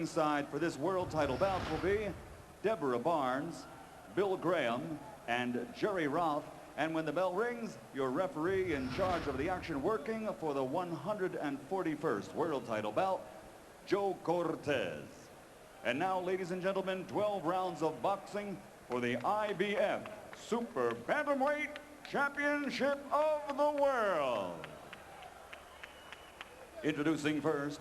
ringside for this world title bout will be Deborah Barnes, Bill Graham, and Jerry Ralph. And when the bell rings, your referee in charge of the action working for the 141st world title bout, Joe Cortez. And now, ladies and gentlemen, 12 rounds of boxing for the IBF Super Bantamweight Championship of the World. Introducing first,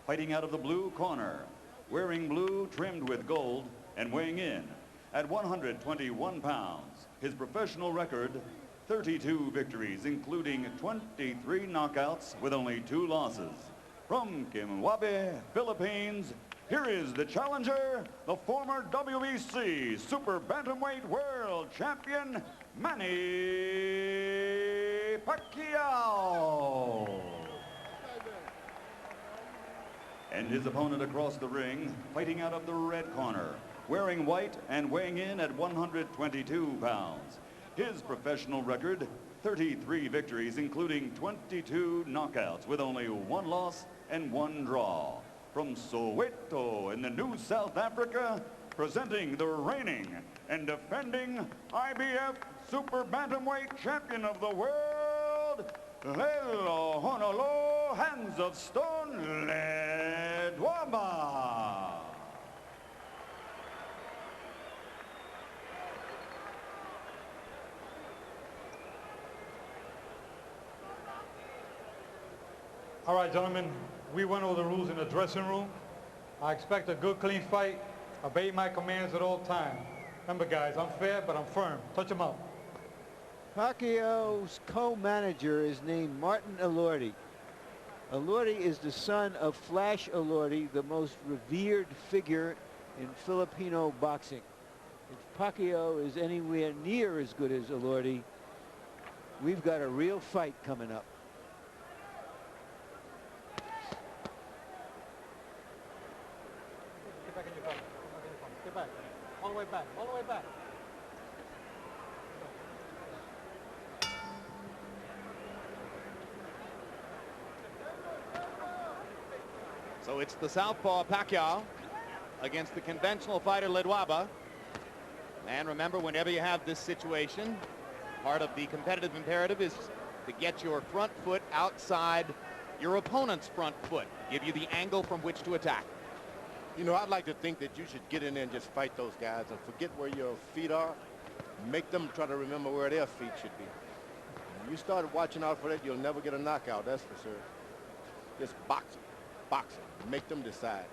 fighting out of the blue corner, wearing blue trimmed with gold and weighing in at 121 pounds. His professional record, 32 victories, including 23 knockouts with only 2 losses. From Kimwabe, Philippines, here is the challenger, the former WBC Super Bantamweight World Champion, Manny Pacquiao. And his opponent across the ring, fighting out of the red corner, wearing white and weighing in at 122 pounds. His professional record, 33 victories, including 22 knockouts with only 1 loss and 1 draw. From Soweto in the New South Africa, presenting the reigning and defending IBF Super Bantamweight Champion of the World, Lehlo, Honolulu, Hands of Stone, Ledwaba. All right, gentlemen, we went over the rules in the dressing room. I expect a good, clean fight. Obey my commands at all times. Remember, guys, I'm fair, but I'm firm. Touch him up. Pacquiao's co-manager is named Martin Elordi. Elordi is the son of Flash Elordi, the most revered figure in Filipino boxing. If Pacquiao is anywhere near as good as Elordi, we've got a real fight coming up. Get back in your corner. Get back. All the way back. All the way back. So it's the southpaw Pacquiao against the conventional fighter Ledwaba. And remember, whenever you have this situation, part of the competitive imperative is to get your front foot outside your opponent's front foot, give you the angle from which to attack. You know, I'd like to think that you should get in there and just fight those guys and forget where your feet are. Make them try to remember where their feet should be. When you start watching out for that, you'll never get a knockout, that's for sure. Just boxing. Boxing. Make them decide.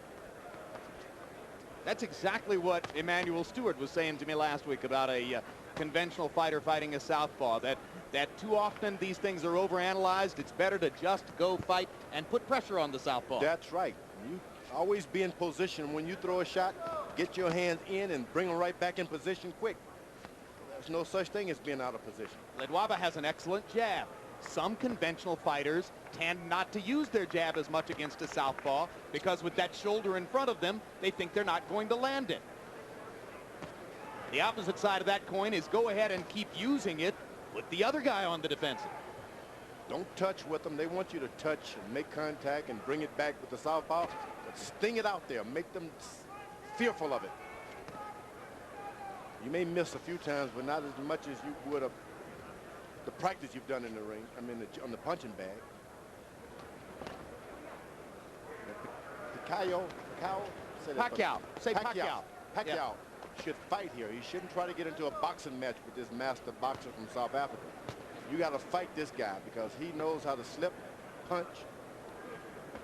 That's exactly what Emmanuel Stewart was saying to me last week about a conventional fighter fighting a southpaw, that too often these things are overanalyzed. It's better to just go fight and put pressure on the southpaw. That's right. You always be in position. When you throw a shot, get your hands in and bring them right back in position quick. There's no such thing as being out of position. Ledwaba has an excellent jab. Some conventional fighters tend not to use their jab as much against a southpaw because with that shoulder in front of them, they think they're not going to land it. The opposite side of that coin is go ahead and keep using it. Put the other guy on the defensive. Don't touch with them. They want you to touch and make contact and bring it back with the southpaw. But sting it out there. Make them fearful of it. You may miss a few times, but not as much as you would have the practice you've done in the ring. I mean, on the punching bag. Pacquiao. Say Pacquiao. Pacquiao Yeah. should fight here. He shouldn't try to get into a boxing match with this master boxer from South Africa. You got to fight this guy because he knows how to slip, punch.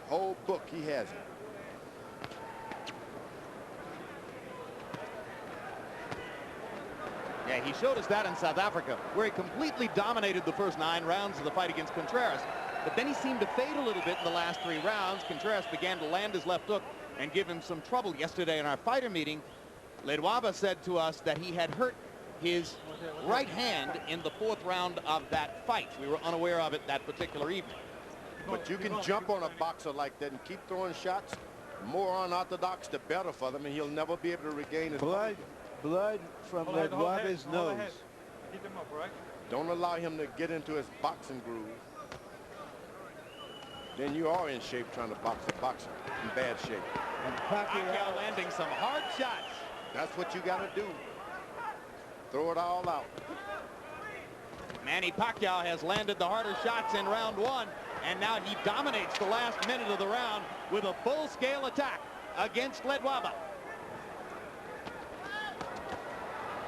Whole book, he has it. Yeah, he showed us that in South Africa, where he completely dominated the first 9 rounds of the fight against Contreras. But then he seemed to fade a little bit in the last 3 rounds. Contreras began to land his left hook and give him some trouble. Yesterday in our fighter meeting, Ledwaba said to us that he had hurt his right hand in the 4th round of that fight. We were unaware of it that particular evening. But you can jump on a boxer like that and keep throwing shots. The more unorthodox, the better for them, and he'll never be able to regain his Blood from Ledwaba's nose. Keep him up, all right? Don't allow him to get into his boxing groove. then you are in shape trying to box a boxer in bad shape. And Pacquiao landing some hard shots. That's what you got to do. Throw it all out. Manny Pacquiao has landed the harder shots in round 1, and now he dominates the last minute of the round with a full-scale attack against Ledwaba.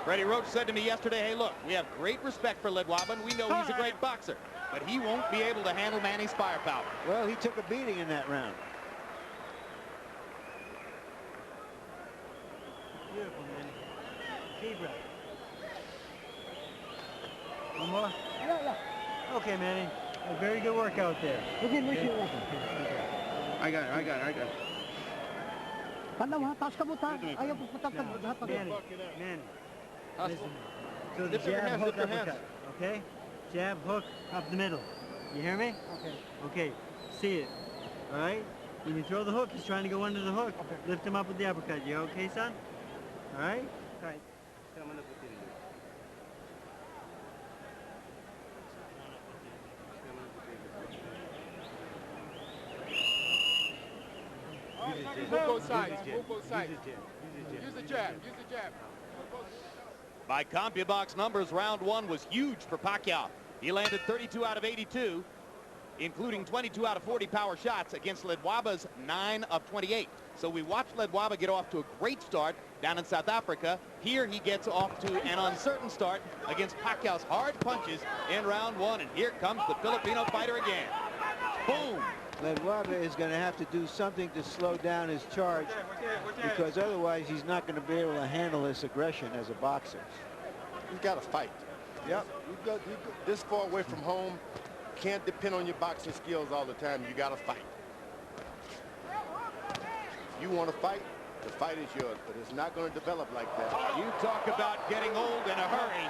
Freddie Roach said to me yesterday, hey, look, we have great respect for Ledwaba, and we know he's a great boxer, but he won't be able to handle Manny's firepower. Well, he took a beating in that round. Beautiful, Manny. Deep breath. One more? Yeah. Okay, Manny. A very good workout there. Okay. I got it. Manny. Listen. So the jab, hook, uppercut. Okay? Jab, hook, up the middle. You hear me? Okay. Okay. See it. All right? When you throw the hook, he's trying to go under the hook. Okay. Lift him up with the uppercut. You okay, son? All right? All right. Move both sides. Move both sides. Use the jab. Use the jab. By CompuBox numbers, round 1 was huge for Pacquiao. He landed 32 out of 82, including 22 out of 40 power shots against Ledwaba's 9 of 28. So we watched Ledwaba get off to a great start down in South Africa. Here he gets off to an uncertain start against Pacquiao's hard punches in round 1. And here comes the Filipino fighter again. Boom! Ledwaba is going to have to do something to slow down his charge, because otherwise he's not going to be able to handle this aggression as a boxer. You got to fight. Yep. You go this far away from home. Can't depend on your boxing skills all the time. You got to fight. If you want to fight, the fight is yours, but it's not going to develop like that. You talk about getting old in a hurry.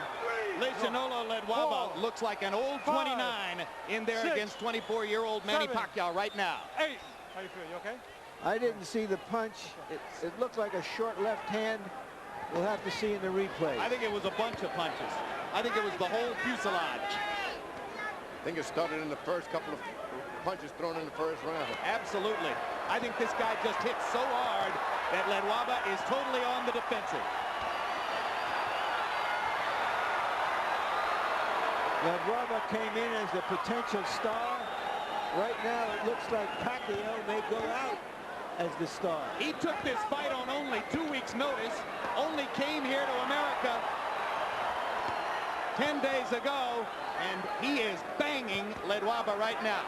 Lesionolo Ledwaba looks like an old 29 in there against 24-year-old Manny Pacquiao right now. 8. How you feel? You okay? I didn't see the punch. It looked like a short left hand. We'll have to see in the replay. I think it was a bunch of punches. I think it was the whole fuselage. I think it started in the first couple of punches thrown in the first round. Absolutely. I think this guy just hit so hard that Ledwaba is totally on the defensive. Ledwaba came in as the potential star. Right now it looks like Pacquiao may go out as the star. He took this fight on only 2 weeks' notice, only came here to America 10 days ago, and he is banging Ledwaba right now.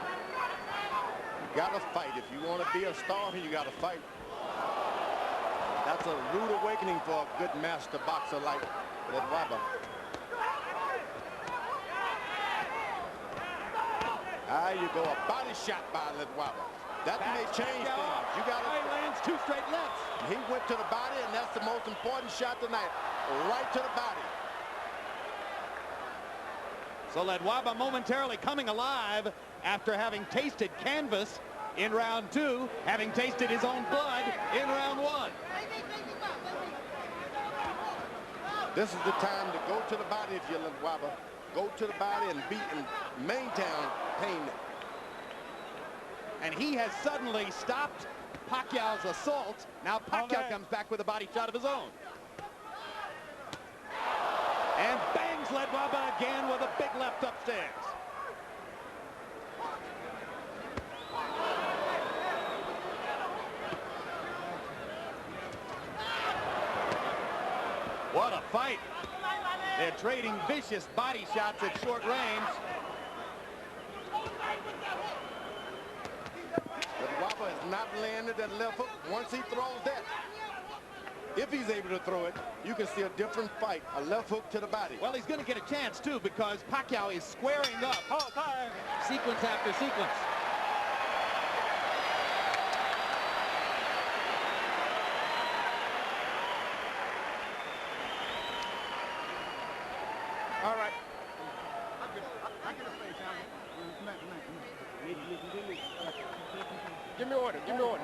You got to fight. If you want to be a star, you got to fight. That's a rude awakening for a good master boxer like Ledwaba. There you go, a body shot by Ledwaba. That may change things. You got He lands 2 straight lefts. He went to the body, and that's the most important shot tonight. Right to the body. So Ledwaba momentarily coming alive after having tasted canvas in round 2, having tasted his own blood in round 1. This is the time to go to the body if you're Ledwaba. Go to the body and beat and maintain pain. And he has suddenly stopped Pacquiao's assault. Now Pacquiao comes back with a body shot of his own. And bangs Ledwaba again with a big left upstairs. What a fight. They're trading vicious body shots at short range. Ledwaba has not landed that left hook. Once he throws that, if he's able to throw it, you can see a different fight. A left hook to the body. Well, he's going to get a chance, too, because Pacquiao is squaring up. Sequence after sequence. All right. Give me order. Give me order.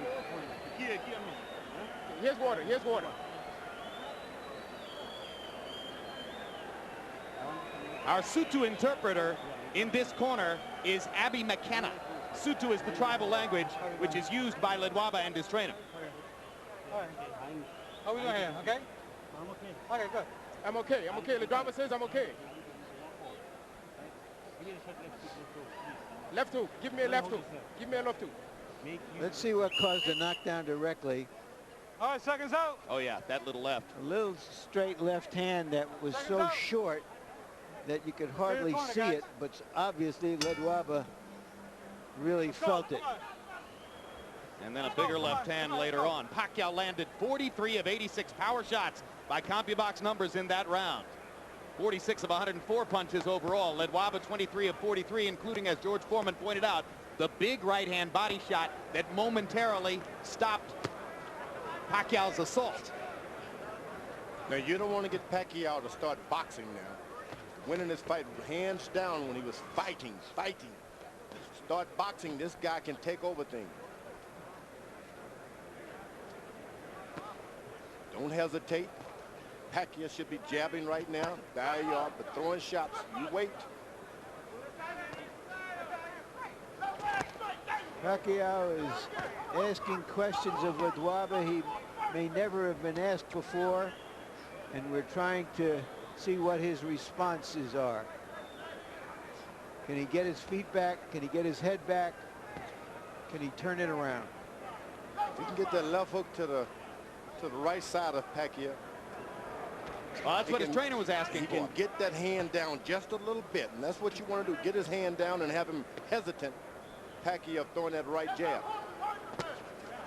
Here's water. Here's water. Our Sutu interpreter in this corner is Abby McKenna. Sutu is the tribal language which is used by Ledwaba and his trainer. All right. How we doing here? Okay? I'm okay. Okay, good. I'm okay. I'm okay. Ledwaba says I'm okay. Left hook. Give me a left hook. Give me a left hook. Let's see what caused the knockdown directly. All right, seconds out. Oh yeah, that little left. A little straight left hand that was so short that you could hardly see it, but obviously Ledwaba really felt it. And then a bigger left hand later on. Pacquiao landed 43 of 86 power shots by CompuBox numbers in that round. 46 of 104 punches overall. Ledwaba 23 of 43, including, as George Foreman pointed out, the big right-hand body shot that momentarily stopped Pacquiao's assault. Now, you don't want to get Pacquiao to start boxing now. Winning this fight hands down when he was fighting. Start boxing, this guy can take over things. Don't hesitate. Pacquiao should be jabbing right now. There you are, but throwing shots. You wait. Pacquiao is asking questions of Ledwaba he may never have been asked before, and we're trying to see what his responses are. Can he get his feet back? Can he get his head back? Can he turn it around? If you can get that left hook to the right side of Pacquiao. Well, that's what his trainer was asking for. He can get that hand down just a little bit, and that's what you want to do. Get his hand down and have him hesitant. Pacquiao throwing that right jab.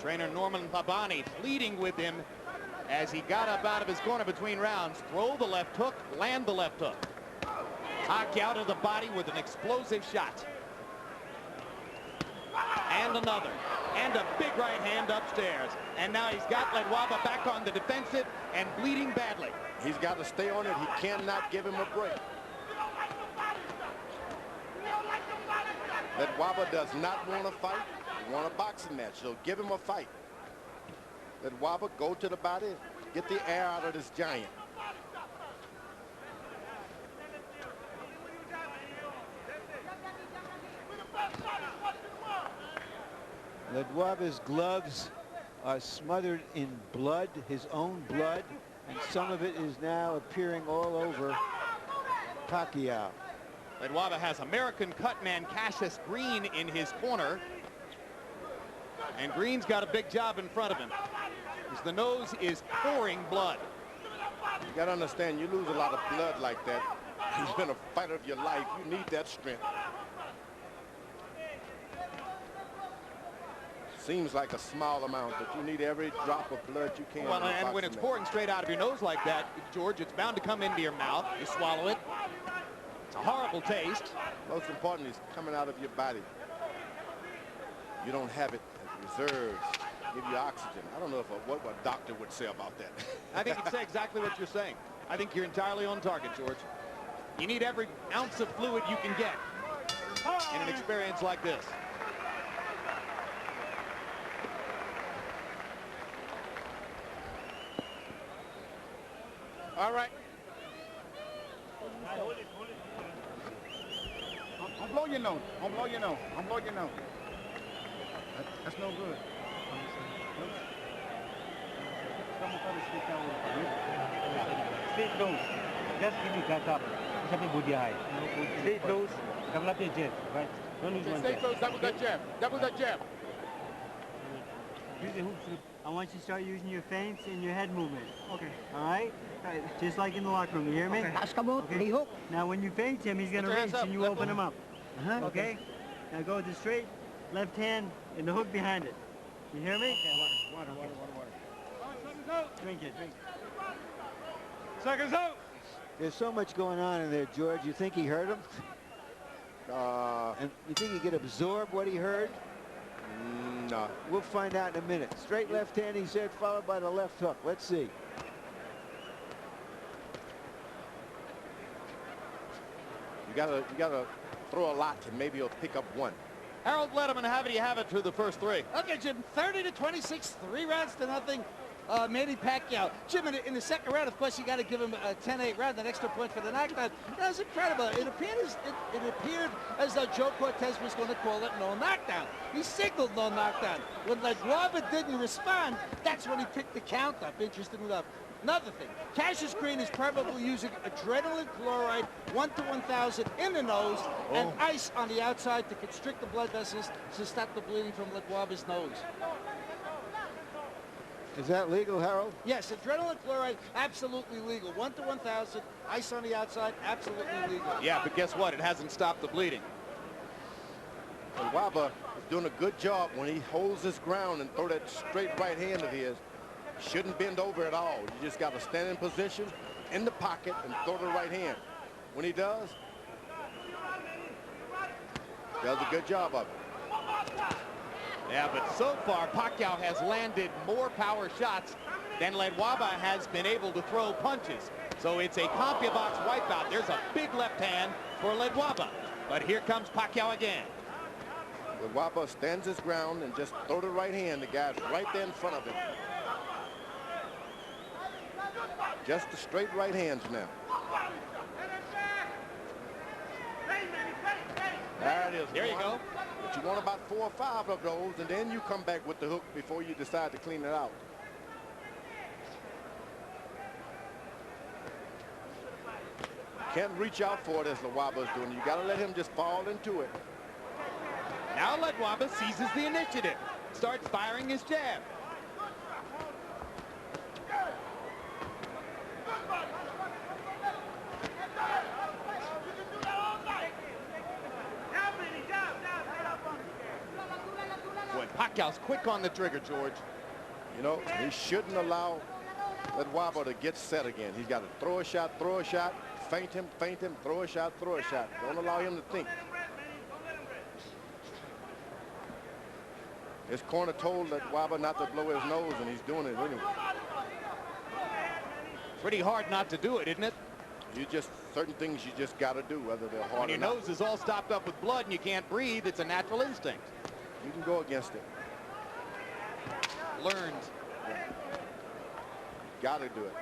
Trainer Norman Pabani pleading with him as he got up out of his corner between rounds. Throw the left hook, land the left hook. Pacquiao to the body with an explosive shot. And another. And a big right hand upstairs. And now he's got Ledwaba back on the defensive and bleeding badly. He's got to stay on it. He cannot give him a break. Ledwaba does not want to fight. He wants a boxing match, so give him a fight. Ledwaba, go to the body. Get the air out of this giant. Ledwaba's gloves are smothered in blood, his own blood, and some of it is now appearing all over Pacquiao. Ledwaba has American cutman Cassius Green in his corner. And Green's got a big job in front of him, as the nose is pouring blood. You got to understand, you lose a lot of blood like that. You've been a fighter of your life. You need that strength. Seems like a small amount, but you need every drop of blood you can. Well, and when it's pouring straight out of your nose like that, George, it's bound to come into your mouth. You swallow it. It's a horrible taste. Most important is coming out of your body. You don't have it as reserves. Give you oxygen. I don't know what a doctor would say about that. I think he'd say exactly what you're saying. I think you're entirely on target, George. You need every ounce of fluid you can get in an experience like this. All right. Don't blow your nose. Don't blow your nose. Don't blow your nose. That's no good. Straight nose. Just give me cut up. Something body high. Straight nose. Double up your jab, right? Don't lose one Stay jab. close. Double that jab. Double that jab. Use the hook flip. I want you to start using your feints and your head movement. Okay. All right? Just like in the locker room. You hear me? Okay. Now when you feint him, he's going to reach and you open him up. Okay? Now go with the straight left hand and the hook behind it. You hear me? Water. Drink it. Seconds out. There's so much going on in there, George. You think he heard him? And you think he could absorb what he heard? No. We'll find out in a minute. Straight left hand, he said, followed by the left hook. Let's see. You gotta throw a lot and maybe he'll pick up one. Harold Letterman, how do you have it through the first three? Okay, Jim, 30-26, 3 rounds to nothing. Manny Pacquiao. Jim, in the second round, of course, you got to give him a 10-8 round, an extra point for the knockdown. That was incredible. It appeared as though Joe Cortez was going to call it no knockdown. He signaled no knockdown. When Ledwaba didn't respond, that's when he picked the count up, interestingly enough. Another thing, Cassius Green is probably using adrenaline chloride 1 to 1,000 in the nose and ice on the outside to constrict the blood vessels to stop the bleeding from Ledwaba's nose. Is that legal, Harold? Yes, adrenaline chloride, absolutely legal. 1 to 1,000, ice on the outside, absolutely legal. Yeah, but guess what? It hasn't stopped the bleeding. Ledwaba is doing a good job when he holds his ground and throw that straight right hand of his. Shouldn't bend over at all. You just got to stand in position in the pocket and throw the right hand. When he does a good job of it. Yeah, but so far, Pacquiao has landed more power shots than Ledwaba has been able to throw punches. So it's a CompuBox wipeout. There's a big left hand for Ledwaba. But here comes Pacquiao again. Ledwaba stands his ground and just throw the right hand. The guy's right there in front of him. Just the straight right hands now. There it is. There you go. But you want about 4 or 5 of those, and then you come back with the hook before you decide to clean it out. Can't reach out for it as Ledwaba's doing. You got to let him just fall into it. Now Ledwaba seizes the initiative, starts firing his jab. Pacquiao's quick on the trigger, George. You know, he shouldn't allow Ledwaba to get set again. He's got to throw a shot, feint him, throw a shot, Don't allow him to think. His corner told Ledwaba not to blow his nose, and he's doing it anyway. Pretty hard not to do it, isn't it? Certain things you just got to do, whether they're hard or not. When your nose is all stopped up with blood and you can't breathe, it's a natural instinct. You can go against it. Learned. Got to do it.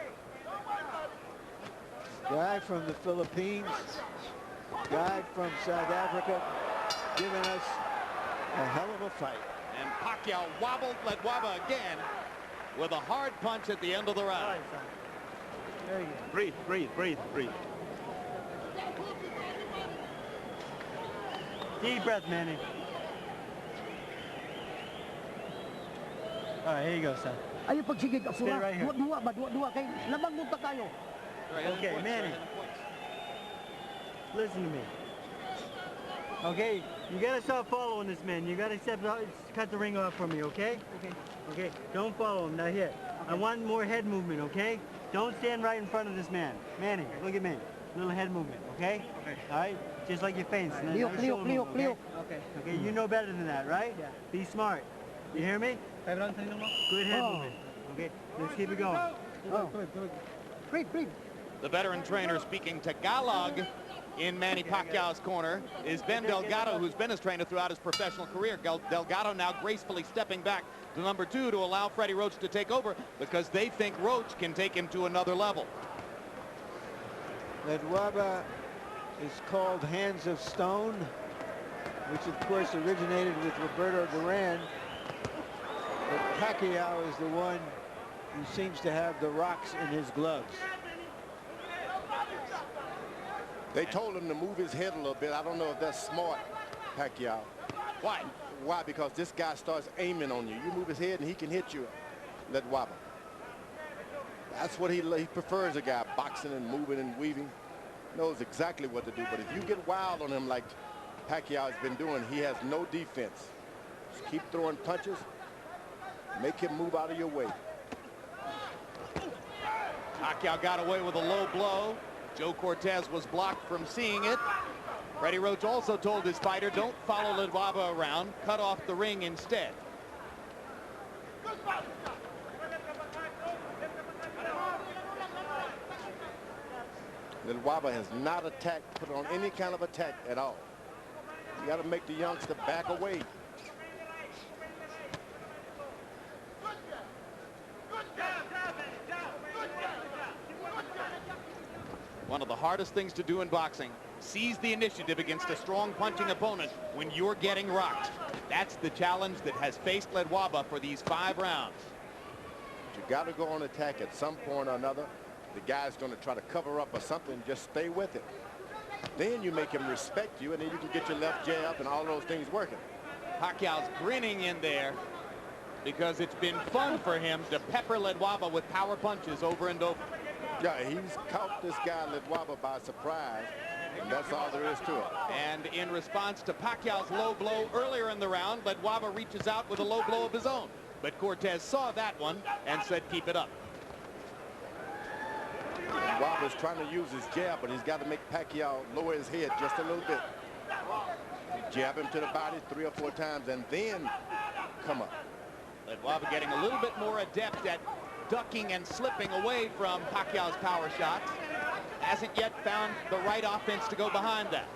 Guy from the Philippines, guy from South Africa, giving us a hell of a fight. And Pacquiao wobbled Ledwaba again with a hard punch at the end of the round. Very good. Breathe, breathe, breathe, breathe. Deep breath, Manny. All right, here you go, son. Ayo pagsigig ako Stay right here. Dua kay labang munta tayo. Okay, Manny. Listen to me. Okay, you gotta stop following this man. You gotta cut the ring off from me, okay? Okay. Okay, don't follow him. Now here. I want more head movement, okay? Don't stand right in front of this man. Manny, look at me. Little head movement, okay? Okay. All right? Just like your face. Right. Leo. Okay, you know better than that, right? Yeah. Be smart. You hear me? Good head movement. Okay, let's keep it going. Breathe. The veteran trainer speaking Tagalog in Manny Pacquiao's corner is Ben Delgado, who's been his trainer throughout his professional career. Delgado now gracefully stepping back to number 2 to allow Freddie Roach to take over because they think Roach can take him to another level. Ledwaba is called Hands of Stone, which of course originated with Roberto Duran. But Pacquiao is the one who seems to have the rocks in his gloves. They told him to move his head a little bit. I don't know if that's smart, Pacquiao. Why? Why? Because this guy starts aiming on you. You move his head and he can hit you, Ledwaba. That's what he prefers, a guy boxing and moving and weaving. Knows exactly what to do. But if you get wild on him like Pacquiao has been doing, he has no defense. Just keep throwing punches. Make him move out of your way. Pacquiao got away with a low blow. Joe Cortez was blocked from seeing it. Freddie Roach also told his fighter, don't follow Ledwaba around, cut off the ring instead. Ledwaba has not attacked, put on any kind of attack at all. You got to make the youngster back away. One of the hardest things to do in boxing. Seize the initiative against a strong punching opponent when you're getting rocked. That's the challenge that has faced Ledwaba for these 5 rounds. You got to go on attack at some point or another. The guy's going to try to cover up or something. Just stay with it. Then you make him respect you, and then you can get your left jab and all those things working. Pacquiao's grinning in there because it's been fun for him to pepper Ledwaba with power punches over and over. Yeah, he's caught this guy Ledwaba by surprise, and that's all there is to it. And in response to Pacquiao's low blow earlier in the round, Ledwaba reaches out with a low blow of his own. But Cortez saw that one and said, keep it up. Ledwaba's trying to use his jab, but he's got to make Pacquiao lower his head just a little bit. Jab him to the body 3 or 4 times and then come up. Ledwaba getting a little bit more adept at ducking and slipping away from Pacquiao's power shots. Hasn't yet found the right offense to go behind that.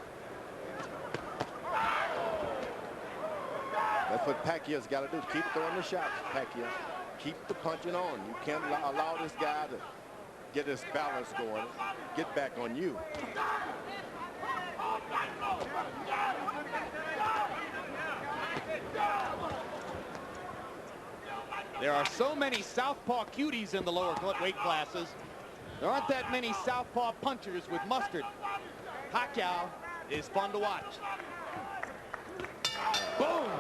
That's what Pacquiao's got to do. Keep throwing the shots, Pacquiao. Keep the punching on. You can't allow this guy to get his balance going, get back on you. There are so many southpaw cuties in the lower weight classes. There aren't that many southpaw punchers with mustard. Pacquiao is fun to watch. Boom!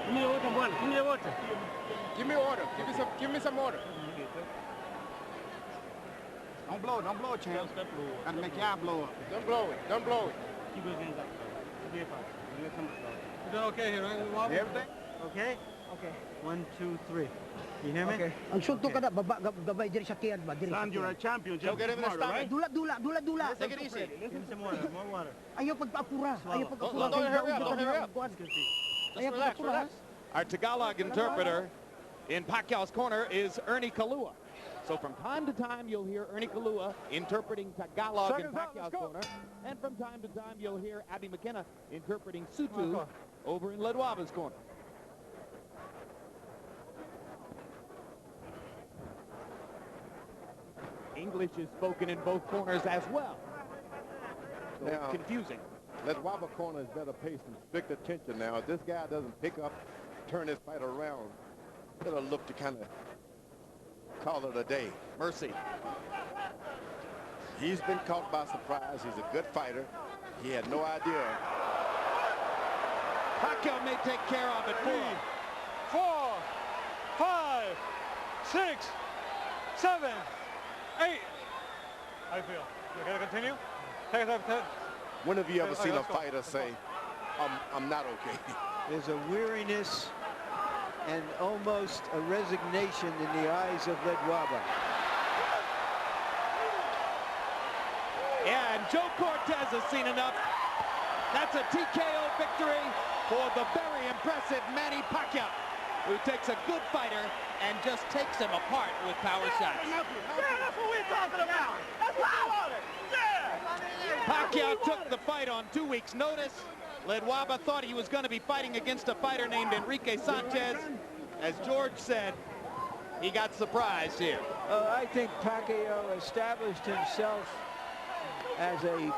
Give me water, one. Give me the water. Give me order. Give me some order. Don't blow it, champ. Got to make your eye blow up. Don't blow it. Don't blow it. Keep those hands up. You're doing okay here, right? Everything? Okay? Okay. 1, 2, 3. You hear me? Okay. Ang suntok ka na, gabay diri sa kiyan ba? Diri sa Son, you're a kiyan. champion. Go get him in the stomach. Dula. Take it easy. Give me some water. More water. Ayaw pagpaapura. Ayaw pagpaapura. Don't hurry up, don't hurry up. Ayaw Just relax, pagpaapura. relax. Our Tagalog interpreter in Pacquiao's corner is Ernie Kalua. So from time to time, you'll hear Ernie Kalua interpreting Tagalog in Pacquiao's corner. And from time to time, you'll hear Abby McKenna interpreting Sutu over in Ledwaba's corner. English is spoken in both corners as well. So Now, it's confusing. Ledwaba corner is better paced and strict attention now. If this guy doesn't pick up, turn his fight around, it'll look to kind of call it a day. Mercy. He's been caught by surprise. He's a good fighter. He had no idea. Pacquiao may take care of it. 3, 4, 5, 6, 7, 8. I feel. You gotta continue? Take it up. When have you ever Okay, seen a let's go. fighter say, I'm not okay? There's a weariness and almost a resignation in the eyes of Ledwaba. Yeah, and Joe Cortez has seen enough. That's a TKO victory for the very impressive Manny Pacquiao, who takes a good fighter and just takes him apart with power shots. Yeah, that's what we're talking about. That's what I wanted. Yeah. Pacquiao took the fight on 2 weeks' notice. Ledwaba thought he was going to be fighting against a fighter named Enrique Sanchez. As George said, he got surprised here. I think Pacquiao established himself as a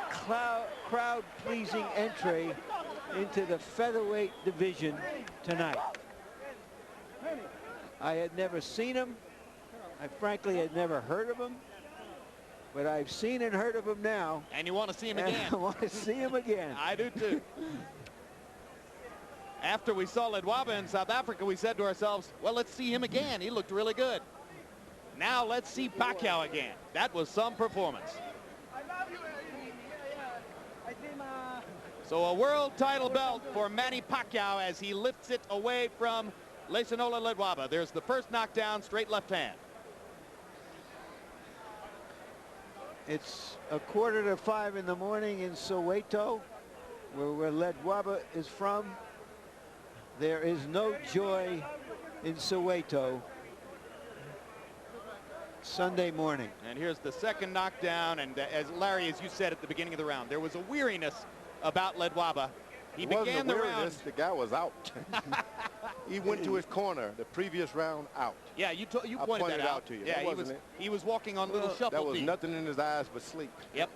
crowd-pleasing entry into the featherweight division tonight. I had never seen him. I frankly had never heard of him. But I've seen and heard of him now. And you want to see him And again. I want to see him again. I do too. After we saw Ledwaba in South Africa, we said to ourselves, well, let's see him again. He looked really good. Now let's see Pacquiao again. That was some performance. So a world title belt for Manny Pacquiao as he lifts it away from Lesonola Ledwaba. There's the first knockdown, straight left hand. It's 4:45 in the morning in Soweto, where Ledwaba is from. There is no joy in Soweto Sunday morning. And here's the second knockdown. And as Larry, as you said at the beginning of the round, there was a weariness about Ledwaba. He began the round. The guy was out. He went to his corner the previous round out. Yeah, you pointed that out to you. Yeah, he was walking on little shuffle. There was nothing in his eyes but sleep. Yep.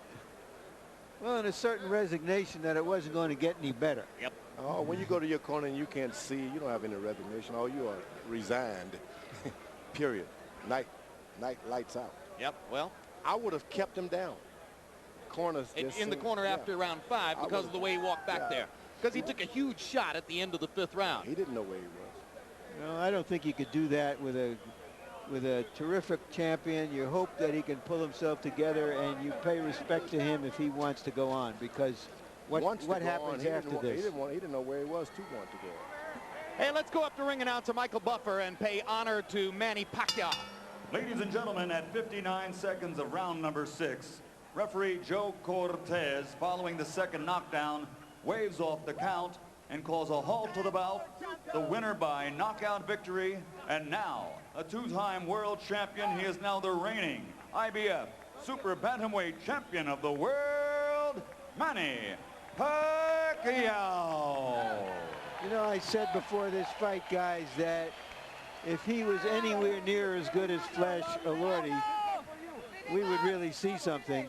Well, and a certain resignation that it wasn't going to get any better. Yep. Oh, when you go to your corner and you can't see, you don't have any resignation. Oh, you are resigned. Period. Night lights out. Yep. Well, I would have kept him down. Corners in the corner after round 5 because of the way he walked back there. Because he took a huge shot at the end of the 5th round. He didn't know where he was. No, I don't think you could do that with a terrific champion. You hope that he can pull himself together, and you pay respect to him if he wants to go on, because what happens after this? He didn't know where he was to want to go. Hey, let's go up to ring announcer Michael Buffer and pay honor to Manny Pacquiao. Ladies and gentlemen, at 59 seconds of round number 6, referee Joe Cortez, following the second knockdown, waves off the count and calls a halt to the bout. The winner by knockout victory, and now a 2-time world champion. He is now the reigning IBF Super Bantamweight Champion of the world, Manny Pacquiao. You know, I said before this fight, guys, that if he was anywhere near as good as Flash Elordi, we would really see something.